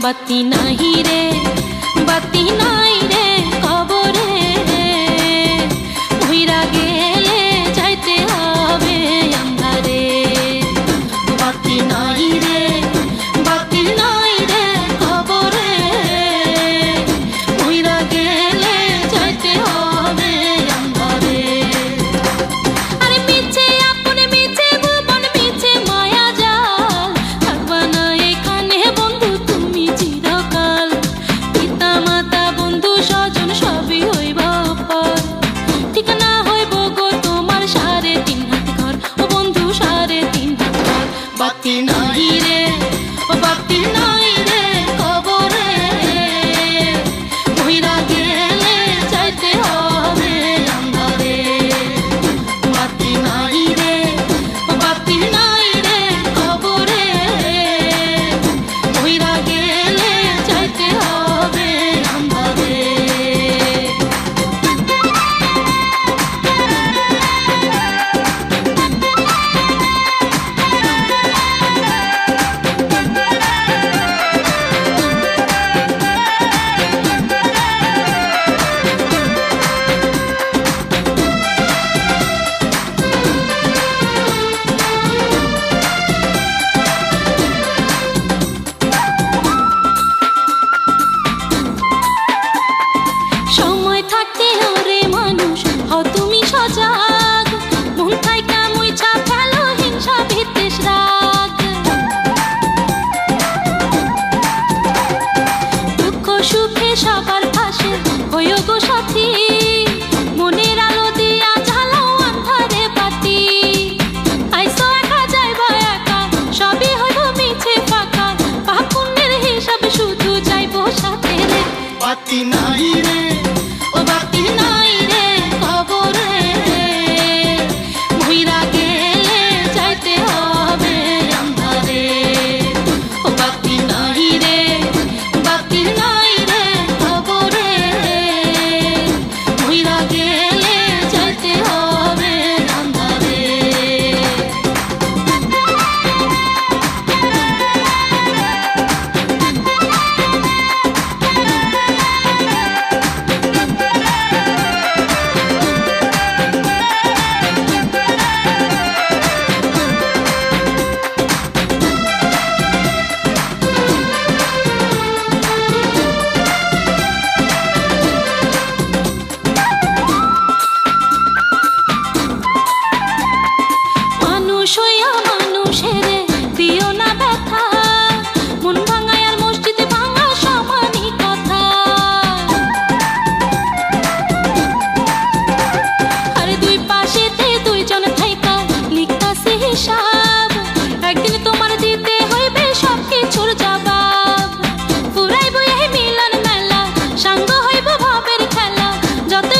বাতি নাহি রে, বাতি নাই রে কবরে, ভুইরা গেলে যাইতে হবে আন্ধারে। বাতি নাই রে, বাতি নাই রে কবরে, ভুইরা গেলে যাইতে হবে আন্ধারে। আরে মিছে আপনে মিছে ভুবন মিছে মায়া জাল, থাকবা না এখানে বন্ধু তুমি চিরকাল। পিতা মাতা বন্ধু স্বজন সবই হইব পর, ঠিকানা হইব গো তোমার 3.5 হাত ঘর, ও বন্ধু 3.5 হাত ঘর। বাতি নাই রে, ও বাতি নাই রে কবরে, ভুইরা গেলে যাইতে হবে আন্ধারে। বাতি নাই রে, ও বাতি নাই রে কবরে, ভুইরা গেলে যাইতে হবে আন্ধারে। সময় থাকতে ওরে মানুষ হও তুমি সজাগ, মন থাইকা মুইছা ফেলো হিংসা বিদ্বেষ রাগ। দুঃখ সুখে সবার পাশে হইও গো সাথী, মনের আলো দিয়া জ্বালাও আন্ধারে বাতি। আইসো একা যাইবা একা, সবই হইব মিছে ফাঁকা, পাপ পুণ্যের হিসাব শুধু যাইব সাথে রে। বাতি নাই রে, ও বাতি নাই রে